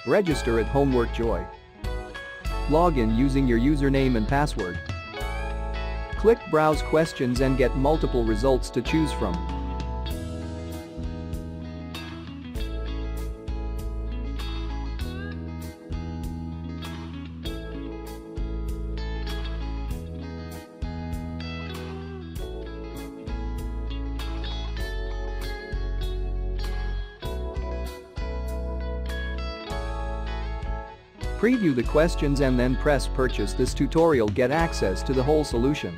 Register at Homework Joy. Log in using your username and password. Click Browse Questions and get multiple results to choose from. Preview the questions and then press Purchase. This tutorial get access to the whole solution.